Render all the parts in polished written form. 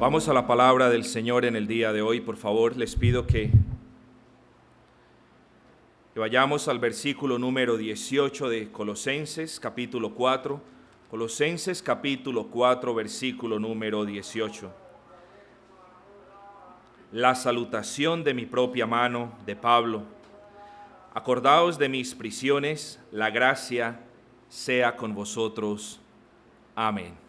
Vamos a la palabra del Señor en el día de hoy. Por favor, les pido que vayamos al versículo número 18 de Colosenses, capítulo 4. Colosenses, capítulo 4, versículo número 18. La salutación de mi propia mano, de Pablo. Acordaos de mis prisiones, la gracia sea con vosotros. Amén.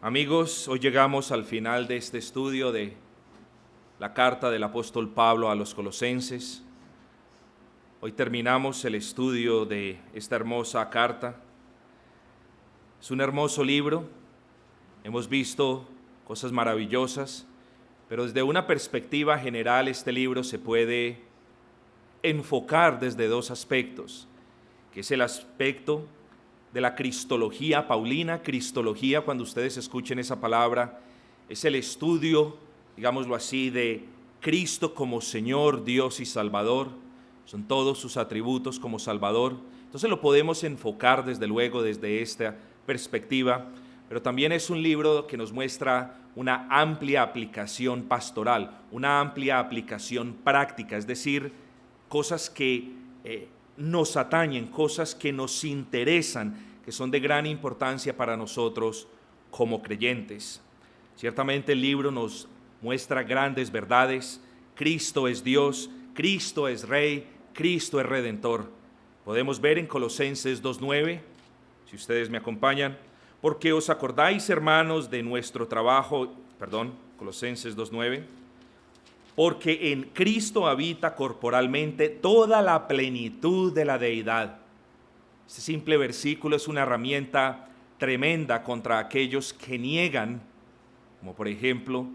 Amigos, hoy llegamos al final de este estudio de la carta del apóstol Pablo a los Colosenses. Hoy terminamos el estudio de esta hermosa carta. Es un hermoso libro, hemos visto cosas maravillosas, pero desde una perspectiva general este libro se puede enfocar desde dos aspectos, que es el aspecto de la cristología paulina. Cristología, cuando ustedes escuchen esa palabra, es el estudio, digámoslo así, de Cristo como Señor, Dios y Salvador. Son todos sus atributos como Salvador. Entonces lo podemos enfocar desde luego desde esta perspectiva, pero también es un libro que nos muestra una amplia aplicación pastoral, una amplia aplicación práctica, es decir, cosas que nos atañen, cosas que nos interesan, que son de gran importancia para nosotros como creyentes. Ciertamente el libro nos muestra grandes verdades. Cristo es Dios, Cristo es Rey, Cristo es Redentor. Podemos ver en Colosenses 2:9, si ustedes me acompañan, porque os acordáis, hermanos, de nuestro trabajo, Colosenses 2:9, porque en Cristo habita corporalmente toda la plenitud de la deidad. Este simple versículo es una herramienta tremenda contra aquellos que niegan, como por ejemplo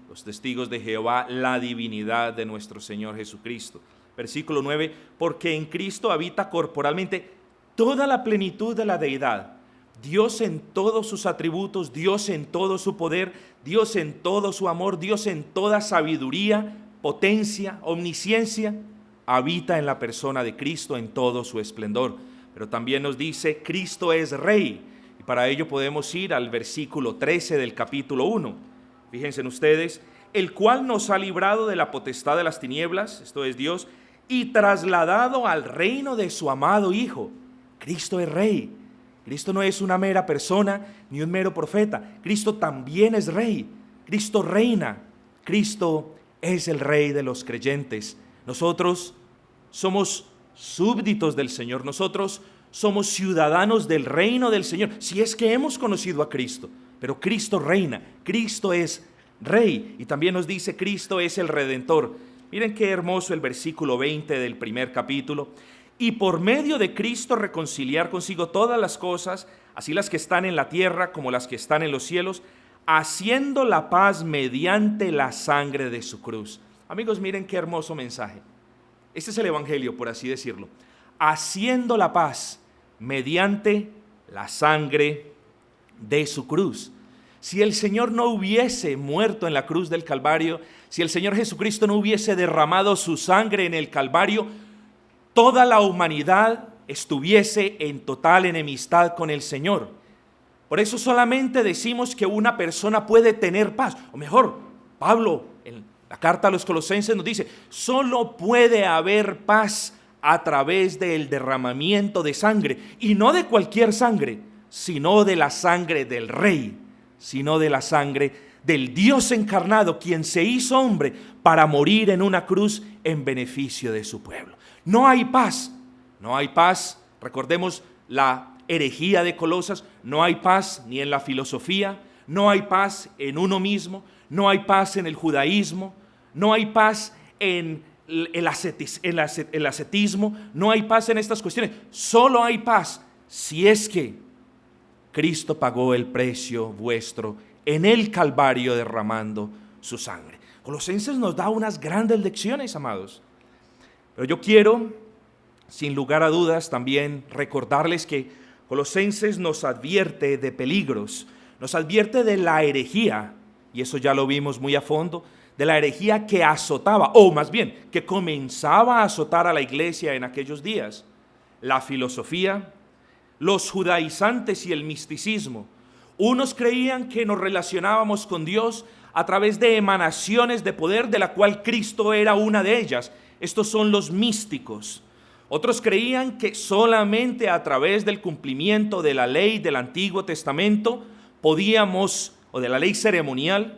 los testigos de Jehová, la divinidad de nuestro Señor Jesucristo. Versículo 9, porque en Cristo habita corporalmente toda la plenitud de la deidad. Dios en todos sus atributos, Dios en todo su poder, Dios en todo su amor, Dios en toda sabiduría, potencia, omnisciencia, habita en la persona de Cristo en todo su esplendor. Pero también nos dice, Cristo es Rey, y para ello podemos ir al versículo 13 del capítulo 1. Fíjense ustedes, el cual nos ha librado de la potestad de las tinieblas, esto es Dios, y trasladado al reino de su amado Hijo. Cristo es Rey. Cristo no es una mera persona ni un mero profeta. Cristo también es Rey. Cristo reina. Cristo es el Rey de los creyentes. Nosotros somos súbditos del Señor. Nosotros somos ciudadanos del reino del Señor, si es que hemos conocido a Cristo. Pero Cristo reina. Cristo es Rey. Y también nos dice, Cristo es el Redentor. Miren qué hermoso el versículo 20 del primer capítulo. Y por medio de Cristo reconciliar consigo todas las cosas, así las que están en la tierra como las que están en los cielos, haciendo la paz mediante la sangre de su cruz. Amigos, miren qué hermoso mensaje. Este es el evangelio, por así decirlo. Haciendo la paz mediante la sangre de su cruz. Si el Señor no hubiese muerto en la cruz del Calvario, si el Señor Jesucristo no hubiese derramado su sangre en el Calvario, toda la humanidad estuviese en total enemistad con el Señor. Por eso solamente decimos que una persona puede tener paz. O mejor, Pablo en la carta a los Colosenses nos dice, solo puede haber paz a través del derramamiento de sangre. Y no de cualquier sangre, sino de la sangre del Rey, sino de la sangre del Dios encarnado, quien se hizo hombre para morir en una cruz en beneficio de su pueblo. No hay paz, recordemos la herejía de Colosas, no hay paz ni en la filosofía, no hay paz en uno mismo, no hay paz en el judaísmo, no hay paz en el ascetismo, no hay paz en estas cuestiones, solo hay paz si es que Cristo pagó el precio vuestro en el Calvario derramando su sangre. Colosenses nos da unas grandes lecciones, amados. Pero yo quiero, sin lugar a dudas, también recordarles que Colosenses nos advierte de peligros, nos advierte de la herejía, y eso ya lo vimos muy a fondo, de la herejía que azotaba, o más bien, que comenzaba a azotar a la iglesia en aquellos días. La filosofía, los judaizantes y el misticismo, Unos creían que nos relacionábamos con Dios a través de emanaciones de poder, de la cual Cristo era una de ellas. Estos son los místicos. Otros creían que solamente a través del cumplimiento de la ley del Antiguo Testamento podíamos, o de la ley ceremonial,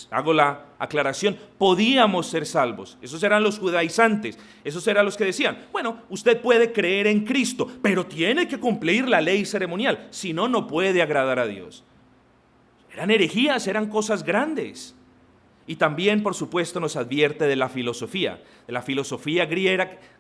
hago la aclaración, podíamos ser salvos. Esos eran los judaizantes, esos eran los que decían, bueno, usted puede creer en Cristo, pero tiene que cumplir la ley ceremonial, si no, no puede agradar a Dios. Eran herejías, eran cosas grandes. Y también, por supuesto, nos advierte de la filosofía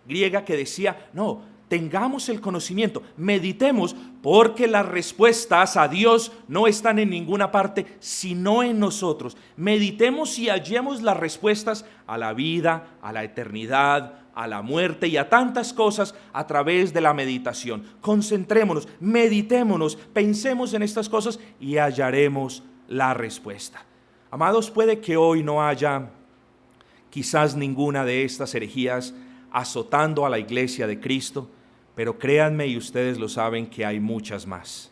griega que decía, no, tengamos el conocimiento, meditemos, porque las respuestas a Dios no están en ninguna parte, sino en nosotros. Meditemos y hallemos las respuestas a la vida, a la eternidad, a la muerte y a tantas cosas a través de la meditación. Concentrémonos, meditémonos, pensemos en estas cosas y hallaremos la respuesta. Amados, puede que hoy no haya quizás ninguna de estas herejías azotando a la iglesia de Cristo, pero créanme, y ustedes lo saben, que hay muchas más.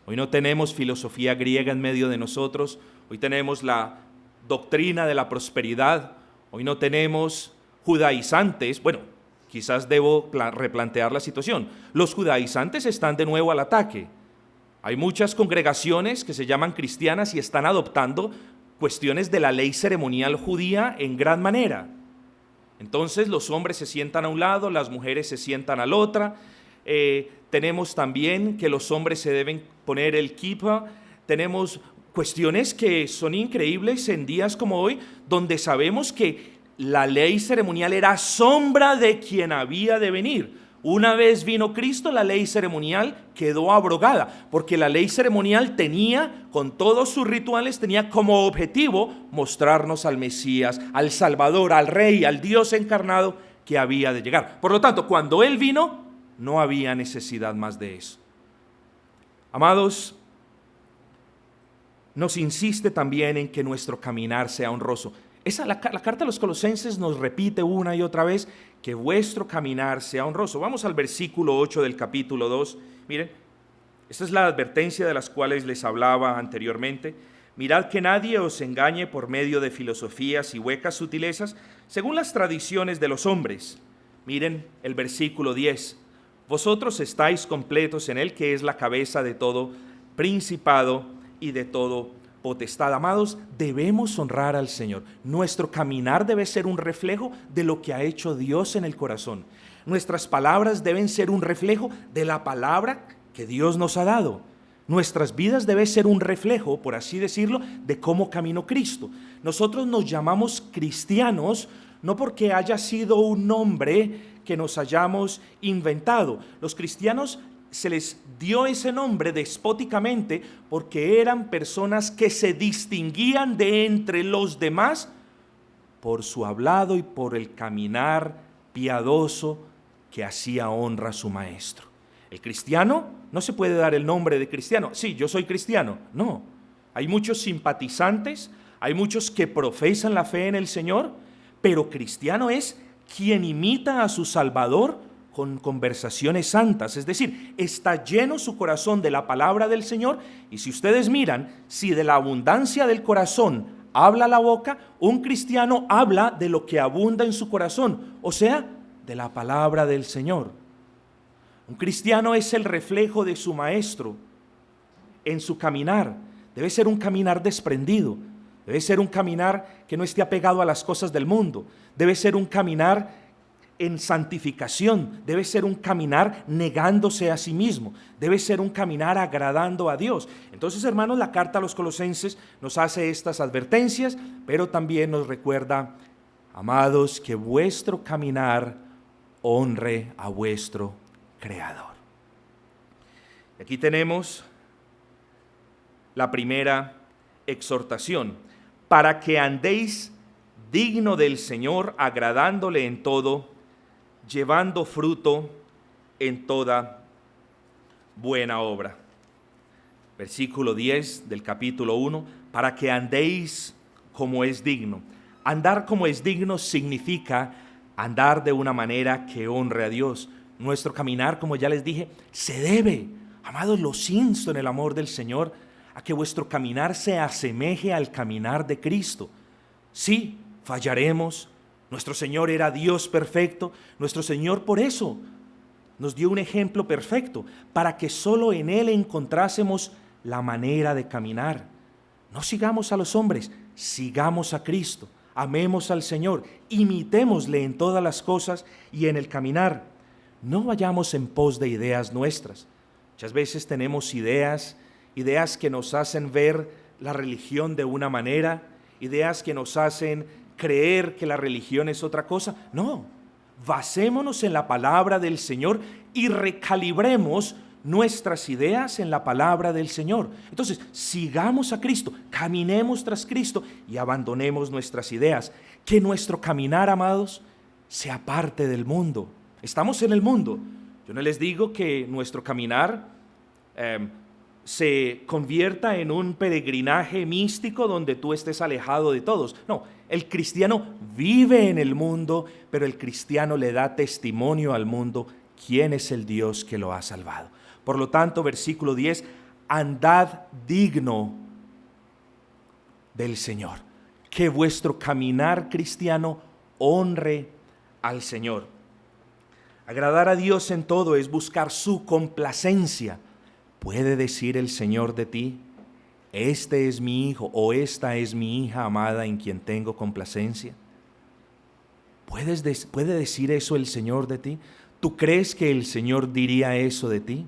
Hoy no tenemos filosofía griega en medio de nosotros, hoy tenemos la doctrina de la prosperidad, hoy no tenemos judaizantes. Bueno, quizás debo replantear la situación. Los judaizantes están de nuevo al ataque. Hay muchas congregaciones que se llaman cristianas y están adoptando cuestiones de la ley ceremonial judía en gran manera. Entonces los hombres se sientan a un lado, las mujeres se sientan al otro. Tenemos también que los hombres se deben poner el kippah. Tenemos cuestiones que son increíbles en días como hoy, donde sabemos que la ley ceremonial era sombra de quien había de venir. Una vez vino Cristo, la ley ceremonial quedó abrogada, porque la ley ceremonial tenía, con todos sus rituales, tenía como objetivo mostrarnos al Mesías, al Salvador, al Rey, al Dios encarnado que había de llegar. Por lo tanto, cuando Él vino, no había necesidad más de eso. Amados, nos insiste también en que nuestro caminar sea honroso. La carta a los Colosenses nos repite una y otra vez que vuestro caminar sea honroso. Vamos al versículo 8 del capítulo 2. Miren, esta es la advertencia de las cuales les hablaba anteriormente. Mirad que nadie os engañe por medio de filosofías y huecas sutilezas, según las tradiciones de los hombres. Miren el versículo 10. Vosotros estáis completos en él, que es la cabeza de todo principado y de todo potestad. Amados, debemos honrar al Señor. Nuestro caminar debe ser un reflejo de lo que ha hecho Dios en el corazón. Nuestras palabras deben ser un reflejo de la palabra que Dios nos ha dado. Nuestras vidas deben ser un reflejo, por así decirlo, de cómo caminó Cristo. Nosotros nos llamamos cristianos no porque haya sido un nombre que nos hayamos inventado. Los cristianos se les dio ese nombre despóticamente porque eran personas que se distinguían de entre los demás por su hablado y por el caminar piadoso que hacía honra a su maestro. El cristiano no se puede dar el nombre de cristiano. Sí, yo soy cristiano. No, hay muchos simpatizantes, hay muchos que profesan la fe en el Señor, pero cristiano es quien imita a su Salvador con conversaciones santas, es decir, está lleno su corazón de la palabra del Señor. Y si ustedes miran, si de la abundancia del corazón habla la boca, un cristiano habla de lo que abunda en su corazón, o sea, de la palabra del Señor. Un cristiano es el reflejo de su maestro en su caminar. Debe ser un caminar desprendido, debe ser un caminar que no esté apegado a las cosas del mundo, debe ser un caminar en santificación, debe ser un caminar negándose a sí mismo, debe ser un caminar agradando a Dios. Entonces, hermanos, la carta a los Colosenses nos hace estas advertencias, pero también nos recuerda, amados, que vuestro caminar honre a vuestro Creador. Y aquí tenemos la primera exhortación: para que andéis digno del Señor, agradándole en todo, llevando fruto en toda buena obra. Versículo 10 del capítulo 1, para que andéis como es digno. Andar como es digno significa andar de una manera que honre a Dios. Nuestro caminar, como ya les dije, se debe, amados, los insto en el amor del Señor, a que vuestro caminar se asemeje al caminar de Cristo. Sí, fallaremos. Nuestro Señor era Dios perfecto. Nuestro Señor por eso nos dio un ejemplo perfecto, para que solo en Él encontrásemos la manera de caminar. No sigamos a los hombres, sigamos a Cristo. Amemos al Señor, imitémosle en todas las cosas y en el caminar. No vayamos en pos de ideas nuestras. Muchas veces tenemos ideas que nos hacen ver la religión de una manera, ideas que nos hacen creer que la religión es otra cosa. No, basémonos en la palabra del Señor y recalibremos nuestras ideas en la palabra del Señor. Entonces, sigamos a Cristo, caminemos tras Cristo y abandonemos nuestras ideas. Que nuestro caminar, amados, sea parte del mundo. Estamos en el mundo. Yo no les digo que nuestro caminar se convierta en un peregrinaje místico donde tú estés alejado de todos. No, el cristiano vive en el mundo, pero el cristiano le da testimonio al mundo quién es el Dios que lo ha salvado. Por lo tanto, versículo 10, andad digno del Señor. Que vuestro caminar cristiano honre al Señor. Agradar a Dios en todo es buscar su complacencia. ¿Puede decir el Señor de ti, este es mi hijo o esta es mi hija amada en quien tengo complacencia? ¿Puede decir eso el Señor de ti? ¿Tú crees que el Señor diría eso de ti?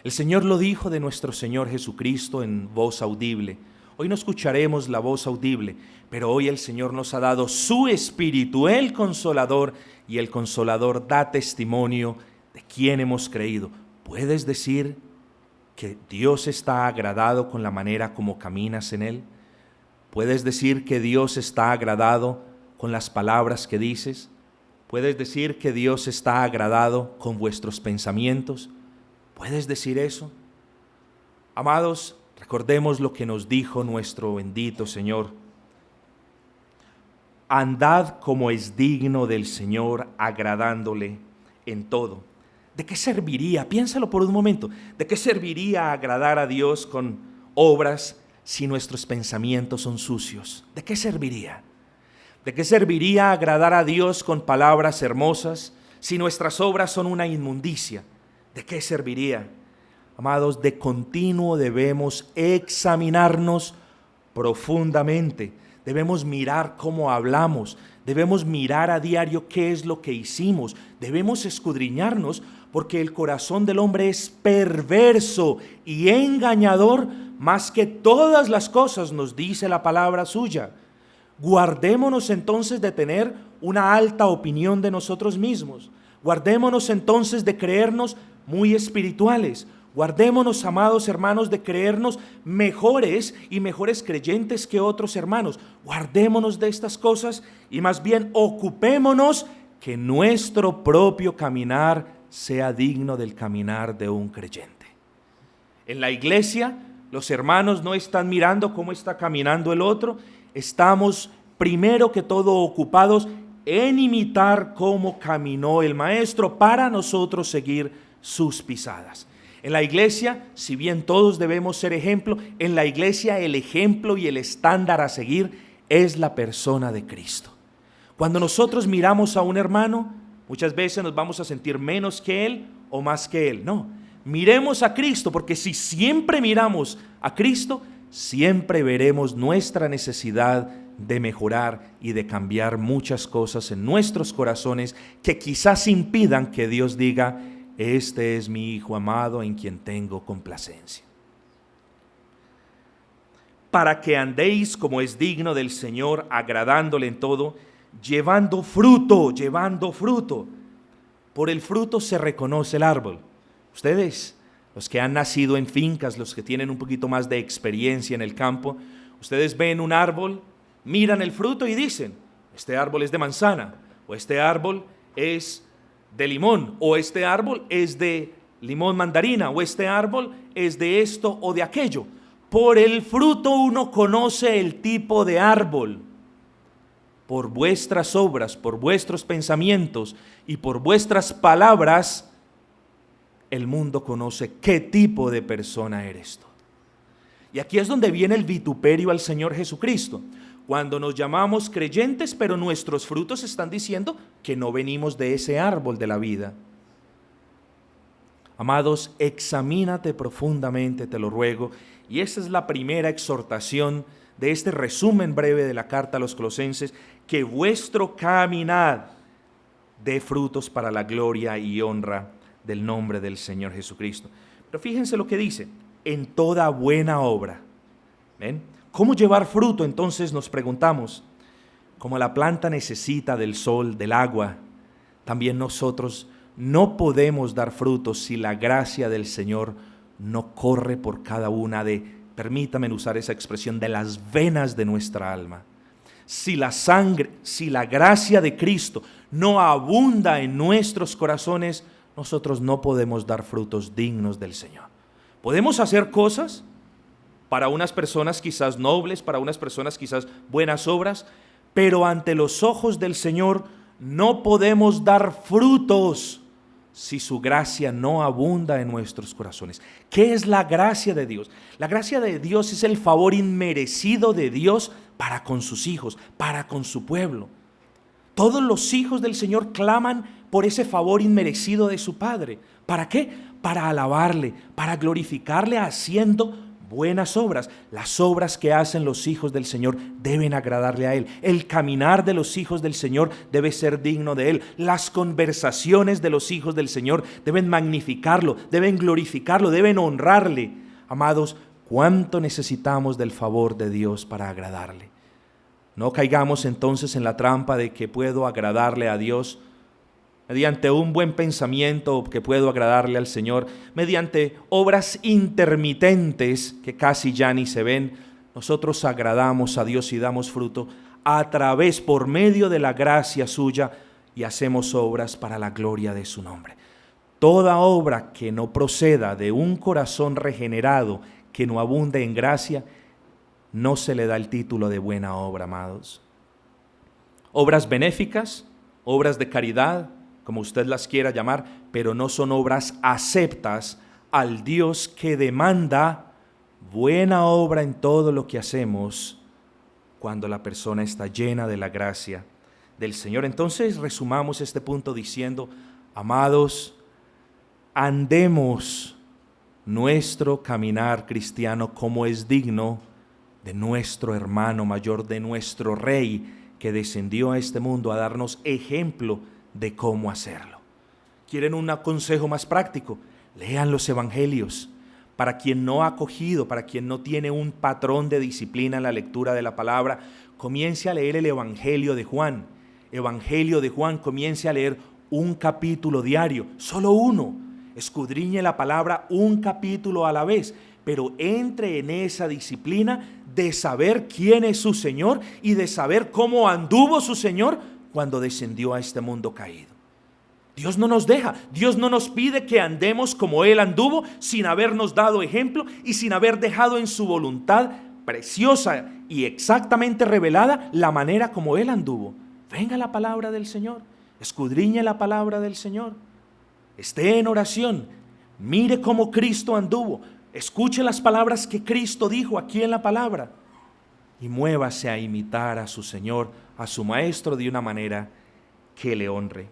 El Señor lo dijo de nuestro Señor Jesucristo en voz audible. Hoy no escucharemos la voz audible, pero hoy el Señor nos ha dado su Espíritu, el Consolador, y el Consolador da testimonio de quién hemos creído. ¿Puedes decir que Dios está agradado con la manera como caminas en Él? ¿Puedes decir que Dios está agradado con las palabras que dices? ¿Puedes decir que Dios está agradado con vuestros pensamientos? ¿Puedes decir eso? Amados, recordemos lo que nos dijo nuestro bendito Señor. Andad como es digno del Señor, agradándole en todo. ¿De qué serviría? Piénsalo por un momento. ¿De qué serviría agradar a Dios con obras si nuestros pensamientos son sucios? ¿De qué serviría? ¿De qué serviría agradar a Dios con palabras hermosas si nuestras obras son una inmundicia? ¿De qué serviría? Amados, de continuo debemos examinarnos profundamente. Debemos mirar cómo hablamos. Debemos mirar a diario qué es lo que hicimos. Debemos escudriñarnos porque el corazón del hombre es perverso y engañador más que todas las cosas, nos dice la palabra suya. Guardémonos entonces de tener una alta opinión de nosotros mismos. Guardémonos entonces de creernos muy espirituales. Guardémonos, amados hermanos, de creernos mejores y mejores creyentes que otros hermanos. Guardémonos de estas cosas y más bien ocupémonos que nuestro propio caminar sea digno del caminar de un creyente. En la iglesia, los hermanos no están mirando cómo está caminando el otro. Estamos primero que todo ocupados en imitar cómo caminó el Maestro para nosotros seguir sus pisadas. En la iglesia, si bien todos debemos ser ejemplo, en la iglesia el ejemplo y el estándar a seguir es la persona de Cristo. Cuando nosotros miramos a un hermano, muchas veces nos vamos a sentir menos que él o más que él. No, miremos a Cristo, porque si siempre miramos a Cristo, siempre veremos nuestra necesidad de mejorar y de cambiar muchas cosas en nuestros corazones que quizás impidan que Dios diga: este es mi Hijo amado en quien tengo complacencia. Para que andéis como es digno del Señor, agradándole en todo, llevando fruto, llevando fruto. Por el fruto se reconoce el árbol. Ustedes, los que han nacido en fincas, los que tienen un poquito más de experiencia en el campo, ustedes ven un árbol, miran el fruto y dicen: este árbol es de manzana, o este árbol es de limón, o este árbol es de limón mandarina, o este árbol es de esto o de aquello. Por el fruto uno conoce el tipo de árbol. Por vuestras obras, por vuestros pensamientos y por vuestras palabras, el mundo conoce qué tipo de persona eres tú. Y aquí es donde viene el vituperio al Señor Jesucristo. Cuando nos llamamos creyentes, pero nuestros frutos están diciendo que no venimos de ese árbol de la vida. Amados, examínate profundamente, te lo ruego. Y esta es la primera exhortación de este resumen breve de la carta a los Colosenses, que vuestro caminar dé frutos para la gloria y honra del nombre del Señor Jesucristo. Pero fíjense lo que dice, en toda buena obra. ¿Ven? ¿Cómo llevar fruto? Entonces nos preguntamos, como la planta necesita del sol, del agua, también nosotros no podemos dar frutos si la gracia del Señor no corre por cada una permítanme usar esa expresión, de las venas de nuestra alma. Si la sangre, si la gracia de Cristo no abunda en nuestros corazones, nosotros no podemos dar frutos dignos del Señor. Podemos hacer cosas para unas personas quizás nobles, para unas personas quizás buenas obras, pero ante los ojos del Señor no podemos dar frutos si su gracia no abunda en nuestros corazones. ¿Qué es la gracia de Dios? La gracia de Dios es el favor inmerecido de Dios para con sus hijos, para con su pueblo. Todos los hijos del Señor claman por ese favor inmerecido de su Padre. ¿Para qué? Para alabarle, para glorificarle haciendo buenas obras. Las obras que hacen los hijos del Señor deben agradarle a Él. El caminar de los hijos del Señor debe ser digno de Él. Las conversaciones de los hijos del Señor deben magnificarlo, deben glorificarlo, deben honrarle. Amados, ¿cuánto necesitamos del favor de Dios para agradarle? No caigamos entonces en la trampa de que puedo agradarle a Dios mediante un buen pensamiento, que puedo agradarle al Señor, mediante obras intermitentes que casi ya ni se ven. Nosotros agradamos a Dios y damos fruto a través, por medio de la gracia suya, y hacemos obras para la gloria de su nombre. Toda obra que no proceda de un corazón regenerado, que no abunde en gracia, no se le da el título de buena obra, amados. Obras benéficas, obras de caridad, como usted las quiera llamar, pero no son obras aceptas al Dios que demanda buena obra en todo lo que hacemos cuando la persona está llena de la gracia del Señor. Entonces resumamos este punto diciendo, amados, andemos nuestro caminar cristiano como es digno de nuestro hermano mayor, de nuestro Rey que descendió a este mundo a darnos ejemplo de cómo hacerlo. ¿Quieren un consejo más práctico? Lean los evangelios. Para quien no ha acogido, para quien no tiene un patrón de disciplina en la lectura de la palabra, comience a leer el Evangelio de Juan. Evangelio de Juan, comience a leer un capítulo diario, solo uno. Escudriñe la palabra un capítulo a la vez, pero entre en esa disciplina de saber quién es su Señor y de saber cómo anduvo su Señor cuando descendió a este mundo caído. Dios no nos deja, Dios no nos pide que andemos como Él anduvo, sin habernos dado ejemplo y sin haber dejado en su voluntad preciosa y exactamente revelada la manera como Él anduvo. Venga la palabra del Señor, escudriñe la palabra del Señor, esté en oración, mire cómo Cristo anduvo, escuche las palabras que Cristo dijo aquí en la palabra y muévase a imitar a su Señor, a su Maestro, de una manera que le honre.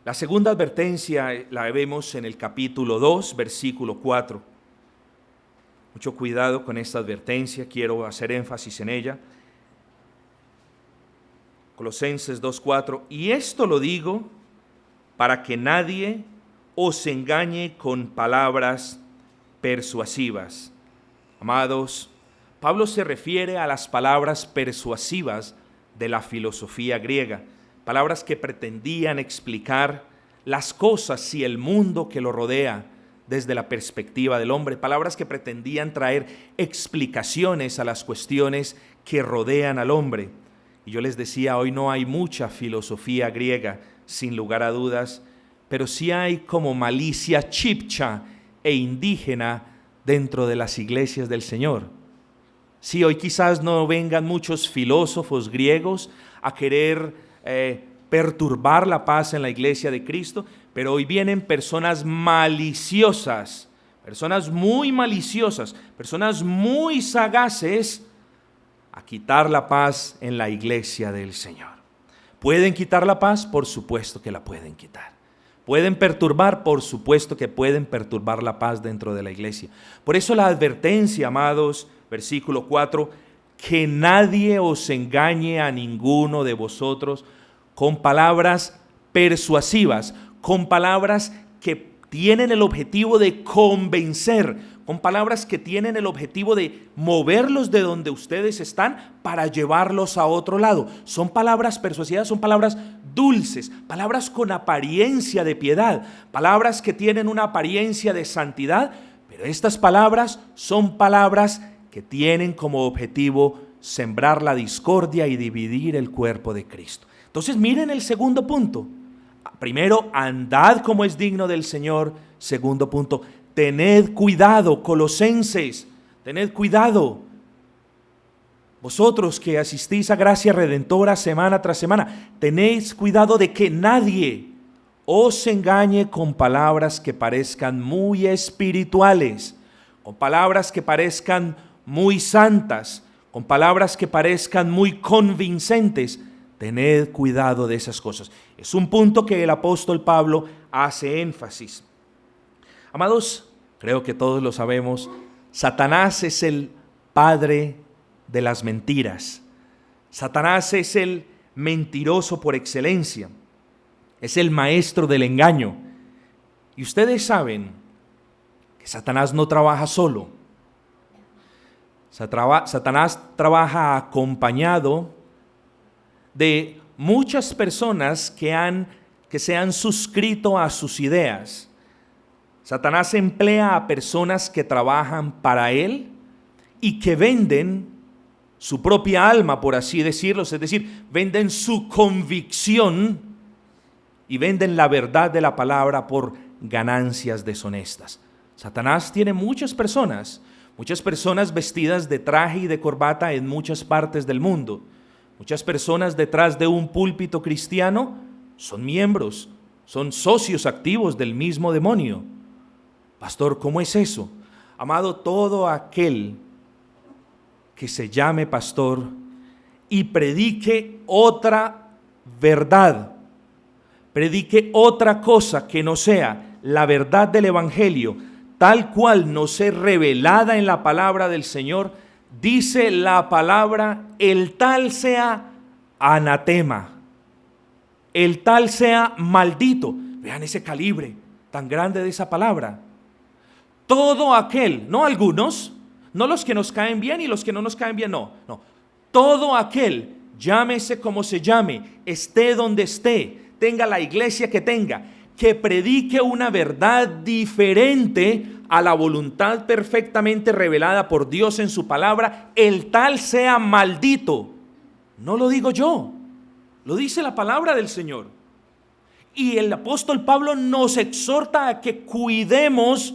La segunda advertencia la vemos en el capítulo 2, versículo 4. Mucho cuidado con esta advertencia, quiero hacer énfasis en ella. Colosenses 2:4, y esto lo digo para que nadie os engañe con palabras persuasivas. Amados, Pablo se refiere a las palabras persuasivas de la filosofía griega, palabras que pretendían explicar las cosas y el mundo que lo rodea desde la perspectiva del hombre, palabras que pretendían traer explicaciones a las cuestiones que rodean al hombre. Y yo les decía, hoy no hay mucha filosofía griega, sin lugar a dudas, pero sí hay como malicia chibcha e indígena dentro de las iglesias del Señor. Sí, hoy quizás no vengan muchos filósofos griegos a querer perturbar la paz en la iglesia de Cristo, pero hoy vienen personas maliciosas, personas muy maliciosas, personas muy sagaces, a quitar la paz en la iglesia del Señor. ¿Pueden quitar la paz? Por supuesto que la pueden quitar. ¿Pueden perturbar? Por supuesto que pueden perturbar la paz dentro de la iglesia. Por eso la advertencia, amados, versículo 4, que nadie os engañe a ninguno de vosotros con palabras persuasivas, con palabras que tienen el objetivo de convencer, con palabras que tienen el objetivo de moverlos de donde ustedes están para llevarlos a otro lado. Son palabras persuasivas, son palabras dulces, palabras con apariencia de piedad, palabras que tienen una apariencia de santidad, pero estas palabras son palabras que tienen como objetivo sembrar la discordia y dividir el cuerpo de Cristo. Entonces miren el segundo punto. Primero, andad como es digno del Señor. Segundo punto, tened cuidado, colosenses, tened cuidado. Vosotros que asistís a Gracia Redentora semana tras semana, tenéis cuidado de que nadie os engañe con palabras que parezcan muy espirituales, con palabras que parezcan muy santas, con palabras que parezcan muy convincentes. Tened cuidado de esas cosas. Es un punto que el apóstol Pablo hace énfasis. Amados, creo que todos lo sabemos, Satanás es el padre de las mentiras. Satanás es el mentiroso por excelencia. Es el maestro del engaño. Y ustedes saben que Satanás no trabaja solo. Satanás trabaja acompañado de muchas personas que se han suscrito a sus ideas. Satanás emplea a personas que trabajan para él y que venden su propia alma, por así decirlo, es decir, venden su convicción y venden la verdad de la palabra por ganancias deshonestas. Satanás tiene muchas personas vestidas de traje y de corbata en muchas partes del mundo. Muchas personas detrás de un púlpito cristiano son miembros, son socios activos del mismo demonio. Pastor, ¿cómo es eso? Amado, todo aquel que se llame pastor y predique otra verdad, predique otra cosa que no sea la verdad del Evangelio, tal cual nos es revelada en la palabra del Señor, dice la palabra, el tal sea anatema, el tal sea maldito. Vean ese calibre tan grande de esa palabra. Todo aquel, no algunos, no los que nos caen bien y los que no nos caen bien, no. Todo aquel, llámese como se llame, esté donde esté, tenga la iglesia que tenga, que predique una verdad diferente a la voluntad perfectamente revelada por Dios en su palabra, el tal sea maldito. No lo digo yo, lo dice la palabra del Señor. Y el apóstol Pablo nos exhorta a que cuidemos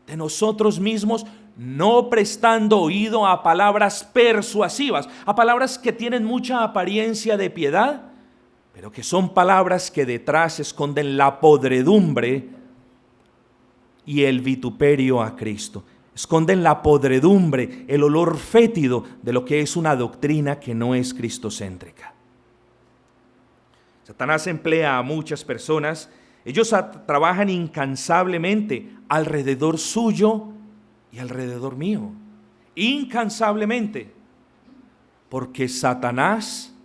de nosotros mismos, no prestando oído a palabras persuasivas, a palabras que tienen mucha apariencia de piedad, pero que son palabras que detrás esconden la podredumbre y el vituperio a Cristo. Esconden la podredumbre, el olor fétido de lo que es una doctrina que no es cristocéntrica. Satanás emplea a muchas personas. Ellos trabajan incansablemente alrededor suyo y alrededor mío. Incansablemente. Porque Satanás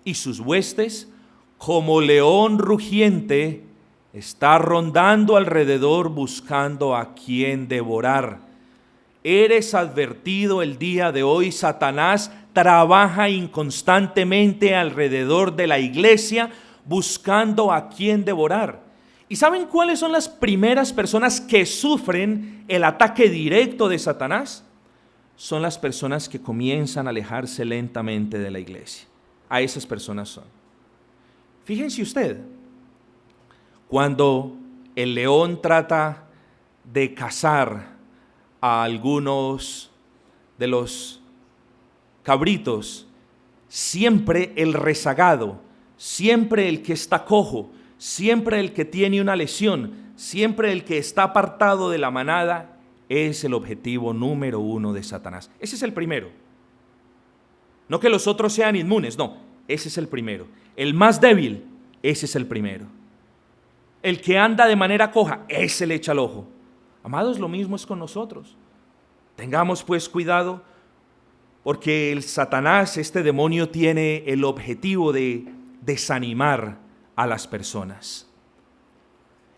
y sus huestes, como león rugiente, está rondando alrededor buscando a quien devorar. Eres advertido el día de hoy. Satanás trabaja inconstantemente alrededor de la iglesia buscando a quien devorar. ¿Y saben cuáles son las primeras personas que sufren el ataque directo de Satanás? Son las personas que comienzan a alejarse lentamente de la iglesia. A esas personas son. Fíjense usted, cuando el león trata de cazar a algunos de los cabritos, siempre el rezagado, siempre el que está cojo, siempre el que tiene una lesión, siempre el que está apartado de la manada, es el objetivo número uno de Satanás. Ese es el primero. No que los otros sean inmunes, no, ese es el primero. El más débil, ese es el primero. El que anda de manera coja, ese le echa el ojo. Amados, lo mismo es con nosotros. Tengamos pues cuidado, porque el Satanás, este demonio, tiene el objetivo de desanimar a las personas.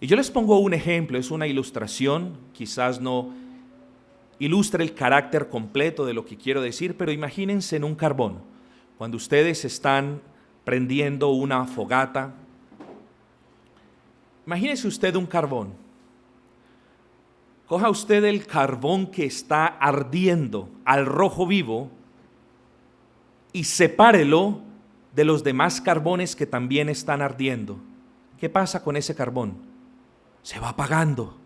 Y yo les pongo un ejemplo, es una ilustración, quizás no ilustre el carácter completo de lo que quiero decir, pero imagínense en un carbón, cuando ustedes están prendiendo una fogata. Imagínese usted un carbón. Coja usted el carbón que está ardiendo al rojo vivo y sepárelo de los demás carbones que también están ardiendo. ¿Qué pasa con ese carbón? Se va apagando,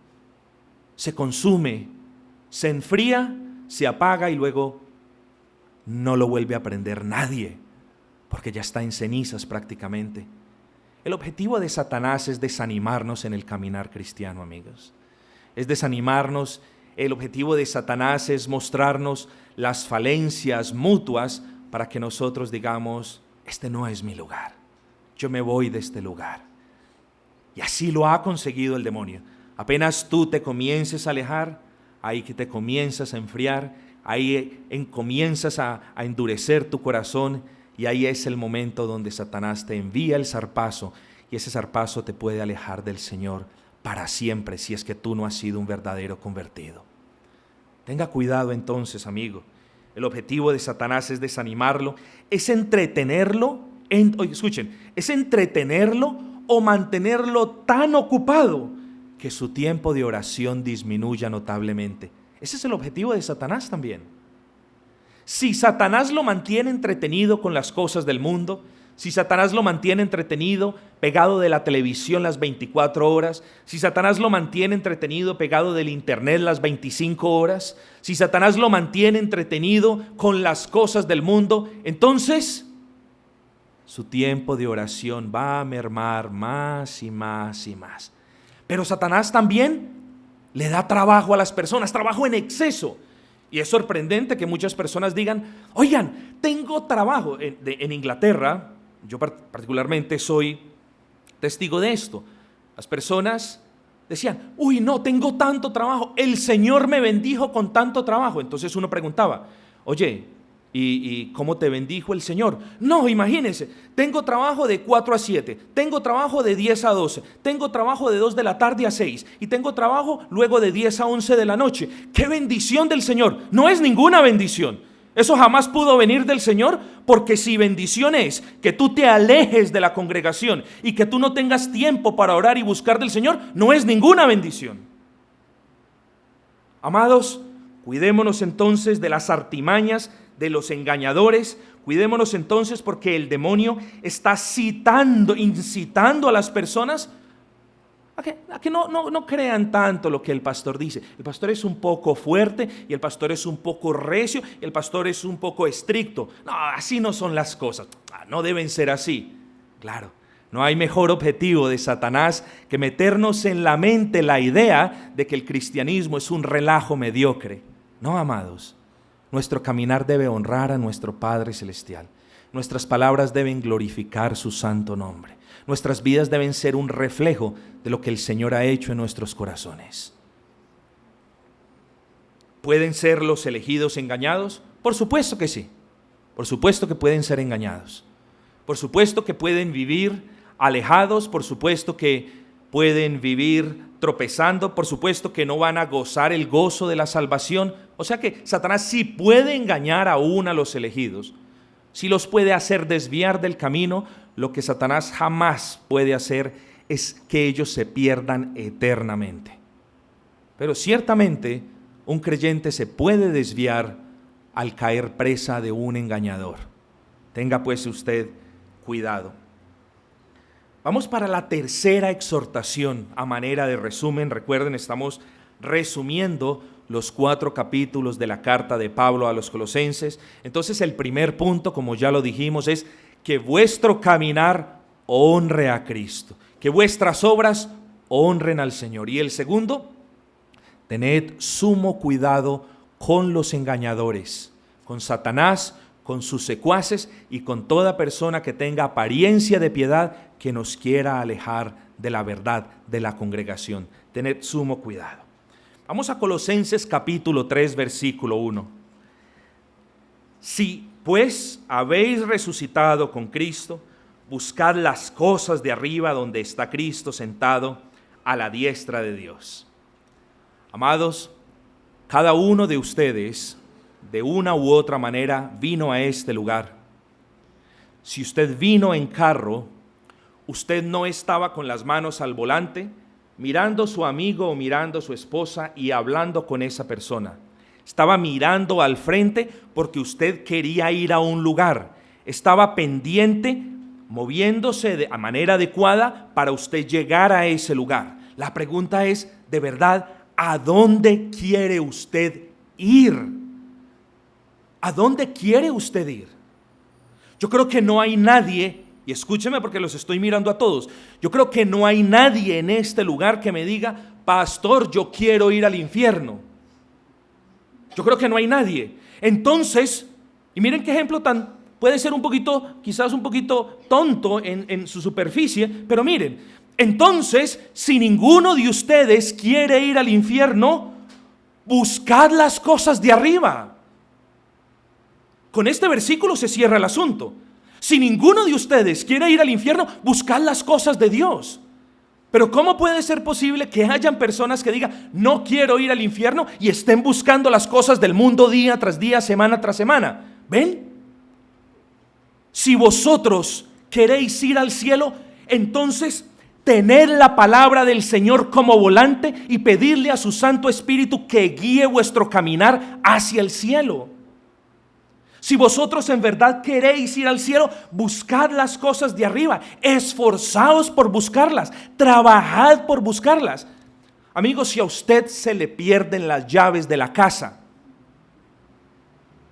se consume, se enfría, se apaga y luego no lo vuelve a prender nadie, porque ya está en cenizas prácticamente. El objetivo de Satanás es desanimarnos en el caminar cristiano, amigos. Es desanimarnos. El objetivo de Satanás es mostrarnos las falencias mutuas para que nosotros digamos, este no es mi lugar, yo me voy de este lugar. Y así lo ha conseguido el demonio. Apenas tú te comiences a alejar, ahí que te comienzas a enfriar, ahí comienzas a endurecer tu corazón, y ahí es el momento donde Satanás te envía el zarpazo, y ese zarpazo te puede alejar del Señor para siempre, si es que tú no has sido un verdadero convertido. Tenga cuidado entonces, amigo. El objetivo de Satanás es desanimarlo, es entretenerlo, escuchen, es entretenerlo o mantenerlo tan ocupado que su tiempo de oración disminuya notablemente. Ese es el objetivo de Satanás también. Si Satanás lo mantiene entretenido con las cosas del mundo, si Satanás lo mantiene entretenido pegado de la televisión las 24 horas, si Satanás lo mantiene entretenido pegado del internet las 25 horas, si Satanás lo mantiene entretenido con las cosas del mundo, entonces su tiempo de oración va a mermar más y más y más. Pero Satanás también le da trabajo a las personas, trabajo en exceso. Y es sorprendente que muchas personas digan, oigan, tengo trabajo. En Inglaterra, yo particularmente soy testigo de esto. Las personas decían, uy, no, tengo tanto trabajo, el Señor me bendijo con tanto trabajo. Entonces uno preguntaba, oye, ¿y cómo te bendijo el Señor? No, imagínense, tengo trabajo de 4 a 7, tengo trabajo de 10 a 12, tengo trabajo de 2 de la tarde a 6 y tengo trabajo luego de 10 a 11 de la noche. ¡Qué bendición del Señor! No es ninguna bendición. Eso jamás pudo venir del Señor, porque si bendición es que tú te alejes de la congregación y que tú no tengas tiempo para orar y buscar del Señor, no es ninguna bendición. Amados, cuidémonos entonces de las artimañas de los engañadores. Cuidémonos entonces, porque el demonio está incitando a las personas a que no crean tanto lo que el pastor dice. El pastor es un poco fuerte y el pastor es un poco recio y el pastor es un poco estricto. No, así no son las cosas. No deben ser así. Claro, no hay mejor objetivo de Satanás que meternos en la mente la idea de que el cristianismo es un relajo mediocre. No, amados. Nuestro caminar debe honrar a nuestro Padre Celestial. Nuestras palabras deben glorificar su santo nombre. Nuestras vidas deben ser un reflejo de lo que el Señor ha hecho en nuestros corazones. ¿Pueden ser los elegidos engañados? Por supuesto que sí. Por supuesto que pueden ser engañados. Por supuesto que pueden vivir alejados. Por supuesto que pueden vivir tropezando. Por supuesto que no van a gozar el gozo de la salvación. O sea que Satanás sí puede engañar aún a los elegidos. Sí los puede hacer desviar del camino. Lo que Satanás jamás puede hacer es que ellos se pierdan eternamente. Pero ciertamente un creyente se puede desviar al caer presa de un engañador. Tenga pues usted cuidado. Vamos para la tercera exhortación a manera de resumen. Recuerden, estamos resumiendo los 4 capítulos de la carta de Pablo a los Colosenses. Entonces el primer punto, como ya lo dijimos, es que vuestro caminar honre a Cristo, que vuestras obras honren al Señor. Y el segundo, Tened sumo cuidado con los engañadores, con Satanás, con sus secuaces y con toda persona que tenga apariencia de piedad que nos quiera alejar de la verdad de la congregación. Tened sumo cuidado. Vamos a Colosenses capítulo 3, versículo 1. Si pues habéis resucitado con Cristo, buscad las cosas de arriba donde está Cristo sentado a la diestra de Dios. Amados, cada uno de ustedes, de una u otra manera, vino a este lugar. Si usted vino en carro, usted no estaba con las manos al volante, mirando a su amigo o mirando a su esposa y hablando con esa persona. Estaba mirando al frente porque usted quería ir a un lugar. Estaba pendiente, moviéndose de manera adecuada para usted llegar a ese lugar. La pregunta es, de verdad, ¿a dónde quiere usted ir? ¿A dónde quiere usted ir? Yo creo que no hay nadie, y escúcheme porque los estoy mirando a todos, yo creo que no hay nadie en este lugar que me diga, pastor, yo quiero ir al infierno. Yo creo que no hay nadie. Entonces, y miren qué ejemplo puede ser un poquito, quizás un poquito tonto en su superficie, pero miren, entonces, si ninguno de ustedes quiere ir al infierno, buscad las cosas de arriba. Con este versículo se cierra el asunto. Si ninguno de ustedes quiere ir al infierno, buscad las cosas de Dios. Pero ¿cómo puede ser posible que hayan personas que digan, no quiero ir al infierno, y estén buscando las cosas del mundo día tras día, semana tras semana? ¿Ven? Si vosotros queréis ir al cielo, entonces tened la palabra del Señor como volante y pedirle a su Santo Espíritu que guíe vuestro caminar hacia el cielo. Si vosotros en verdad queréis ir al cielo, buscad las cosas de arriba, esforzaos por buscarlas, trabajad por buscarlas. Amigos, si a usted se le pierden las llaves de la casa,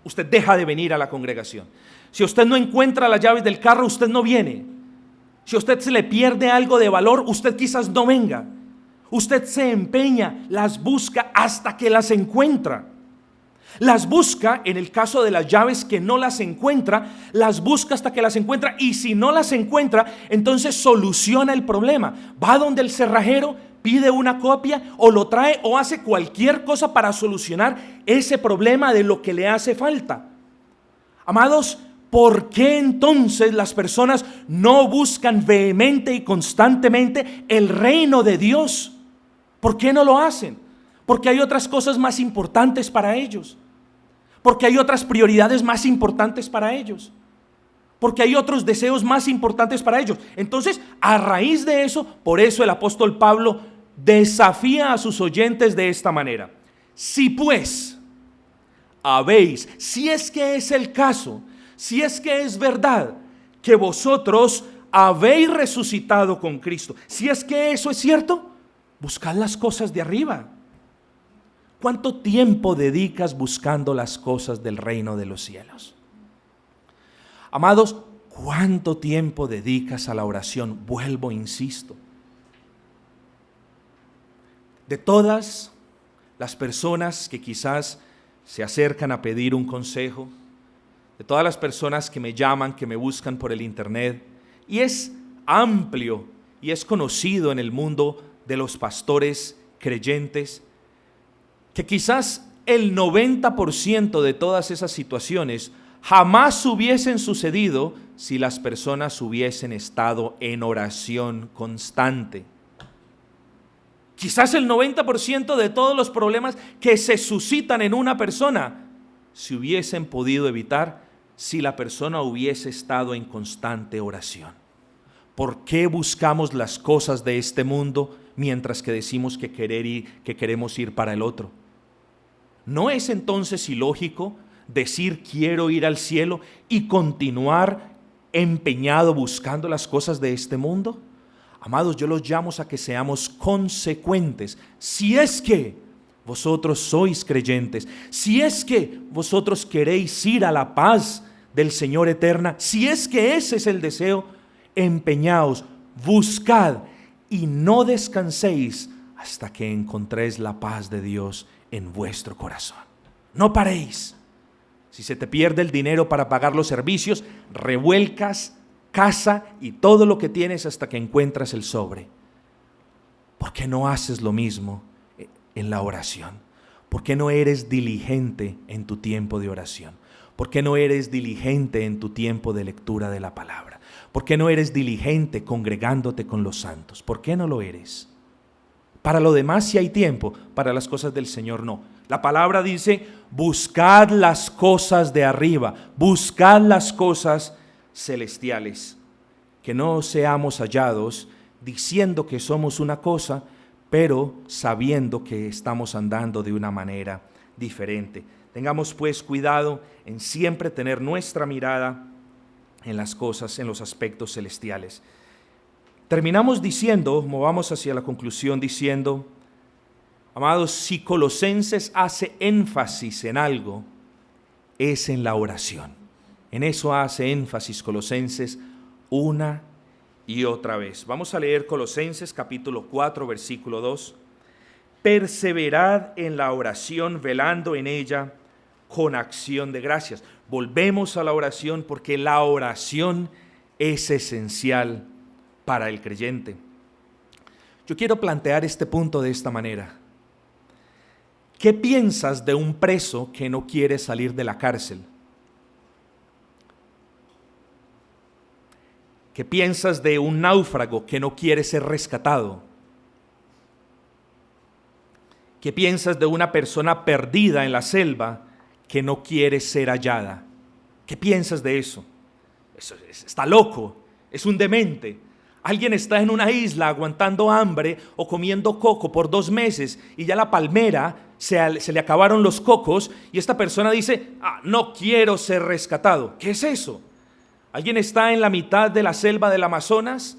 usted deja de venir a la congregación. Si usted no encuentra las llaves del carro, usted no viene. Si a usted se le pierde algo de valor, usted quizás no venga. Usted se empeña, las busca hasta que las encuentra. Las busca, en el caso de las llaves que no las encuentra, las busca hasta que las encuentra, y si no las encuentra, entonces soluciona el problema. Va donde el cerrajero, pide una copia o lo trae o hace cualquier cosa para solucionar ese problema de lo que le hace falta. Amados, ¿por qué entonces las personas no buscan vehemente y constantemente el reino de Dios? ¿Por qué no lo hacen? Porque hay otras cosas más importantes para ellos. Porque hay otras prioridades más importantes para ellos. Porque hay otros deseos más importantes para ellos. Entonces, a raíz de eso, por eso el apóstol Pablo desafía a sus oyentes de esta manera. Si pues habéis, si es que es el caso, si es que es verdad que vosotros habéis resucitado con Cristo, si es que eso es cierto, buscad las cosas de arriba. ¿Cuánto tiempo dedicas buscando las cosas del reino de los cielos? Amados, ¿cuánto tiempo dedicas a la oración? Vuelvo, insisto. De todas las personas que quizás se acercan a pedir un consejo, de todas las personas que me llaman, que me buscan por el internet, y es amplio y es conocido en el mundo de los pastores creyentes, que quizás el 90% de todas esas situaciones jamás hubiesen sucedido si las personas hubiesen estado en oración constante. Quizás el 90% de todos los problemas que se suscitan en una persona se hubiesen podido evitar si la persona hubiese estado en constante oración. ¿Por qué buscamos las cosas de este mundo mientras que decimos que queremos ir para el otro? ¿No es entonces ilógico decir quiero ir al cielo y continuar empeñado buscando las cosas de este mundo? Amados, yo los llamo a que seamos consecuentes. Si es que vosotros sois creyentes, si es que vosotros queréis ir a la paz del Señor eterna, si es que ese es el deseo, empeñaos, buscad y no descanséis hasta que encontréis la paz de Dios en vuestro corazón. No paréis. Si se te pierde el dinero para pagar los servicios, revuelcas casa y todo lo que tienes hasta que encuentras el sobre. ¿Por qué no haces lo mismo en la oración? ¿Por qué no eres diligente en tu tiempo de oración? ¿Por qué no eres diligente en tu tiempo de lectura de la palabra? ¿Por qué no eres diligente congregándote con los santos? ¿Por qué no lo eres? Para lo demás sí hay tiempo, para las cosas del Señor no. La palabra dice, buscad las cosas de arriba, buscad las cosas celestiales. Que no seamos hallados diciendo que somos una cosa, pero sabiendo que estamos andando de una manera diferente. Tengamos pues cuidado en siempre tener nuestra mirada en las cosas, en los aspectos celestiales. Terminamos diciendo, movamos hacia la conclusión diciendo, amados, si Colosenses hace énfasis en algo, es en la oración. En eso hace énfasis Colosenses una y otra vez. Vamos a leer Colosenses capítulo 4, versículo 2. Perseverad en la oración, velando en ella con acción de gracias. Volvemos a la oración porque la oración es esencial para el creyente. Yo quiero plantear este punto de esta manera. ¿Qué piensas de un preso que no quiere salir de la cárcel? ¿Qué piensas de un náufrago que no quiere ser rescatado? ¿Qué piensas de una persona perdida en la selva que no quiere ser hallada? ¿Qué piensas de eso? Eso está loco, es un demente. Alguien está en una isla aguantando hambre o comiendo coco por 2 meses y ya la palmera se le acabaron los cocos y esta persona dice, no quiero ser rescatado. ¿Qué es eso? Alguien está en la mitad de la selva del Amazonas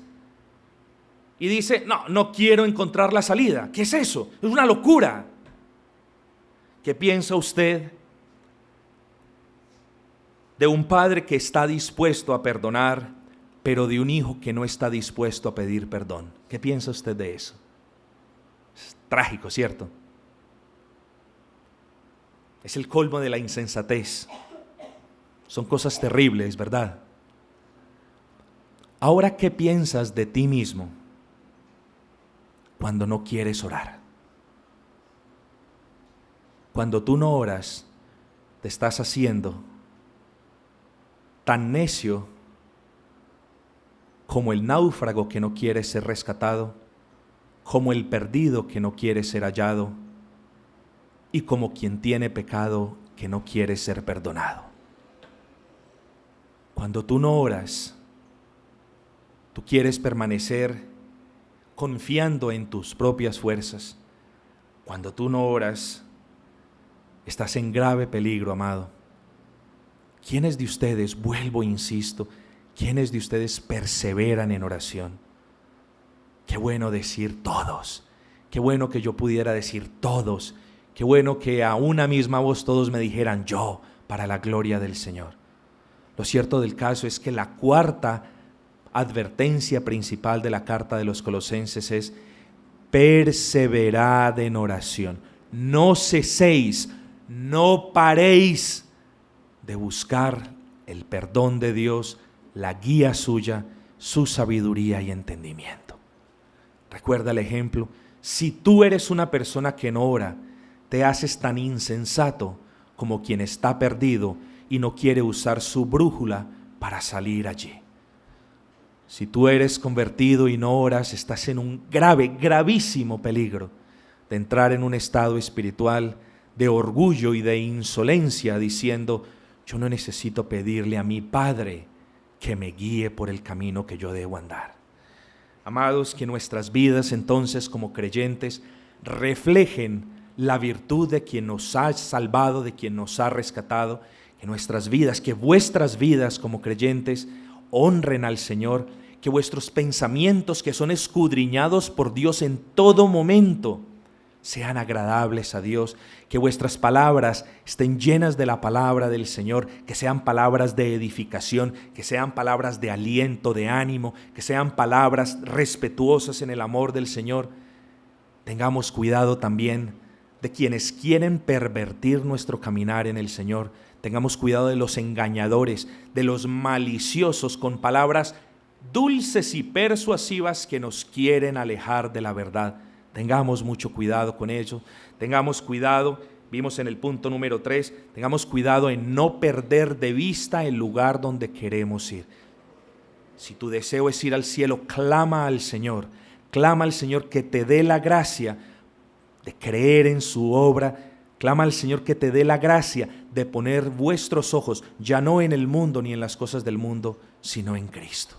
y dice, no quiero encontrar la salida. ¿Qué es eso? Es una locura. ¿Qué piensa usted de un padre que está dispuesto a perdonar, pero de un hijo que no está dispuesto a pedir perdón? ¿Qué piensa usted de eso? Es trágico, ¿cierto? Es el colmo de la insensatez. Son cosas terribles, ¿verdad? Ahora, ¿qué piensas de ti mismo cuando no quieres orar? Cuando tú no oras, te estás haciendo tan necio como el náufrago que no quiere ser rescatado, como el perdido que no quiere ser hallado, y como quien tiene pecado que no quiere ser perdonado. Cuando tú no oras, tú quieres permanecer confiando en tus propias fuerzas. Cuando tú no oras, estás en grave peligro, amado. ¿Quiénes de ustedes, vuelvo e insisto, quiénes de ustedes perseveran en oración? Qué bueno decir todos. Qué bueno que yo pudiera decir todos. Qué bueno que a una misma voz todos me dijeran yo, para la gloria del Señor. Lo cierto del caso es que la cuarta advertencia principal de la carta de los Colosenses es: perseverad en oración. No ceséis, no paréis de buscar el perdón de Dios, la guía suya, su sabiduría y entendimiento. Recuerda el ejemplo: si tú eres una persona que no ora, te haces tan insensato como quien está perdido y no quiere usar su brújula para salir allí. Si tú eres convertido y no oras, estás en un gravísimo peligro de entrar en un estado espiritual de orgullo y de insolencia, diciendo: yo no necesito pedirle a mi Padre que me guíe por el camino que yo debo andar. Amados, que nuestras vidas entonces como creyentes reflejen la virtud de quien nos ha salvado, de quien nos ha rescatado, que nuestras vidas, que vuestras vidas como creyentes honren al Señor, que vuestros pensamientos, que son escudriñados por Dios en todo momento, sean agradables a Dios, que vuestras palabras estén llenas de la palabra del Señor, que sean palabras de edificación, que sean palabras de aliento, de ánimo, que sean palabras respetuosas en el amor del Señor, Tengamos cuidado también de quienes quieren pervertir nuestro caminar en el Señor. Tengamos cuidado de los engañadores, de los maliciosos con palabras dulces y persuasivas que nos quieren alejar de la verdad. Tengamos mucho cuidado con ello. Tengamos cuidado, vimos en el punto número 3, tengamos cuidado en no perder de vista el lugar donde queremos ir. Si tu deseo es ir al cielo, clama al Señor que te dé la gracia de creer en su obra. Clama al Señor que te dé la gracia de poner vuestros ojos ya no en el mundo ni en las cosas del mundo, sino en Cristo.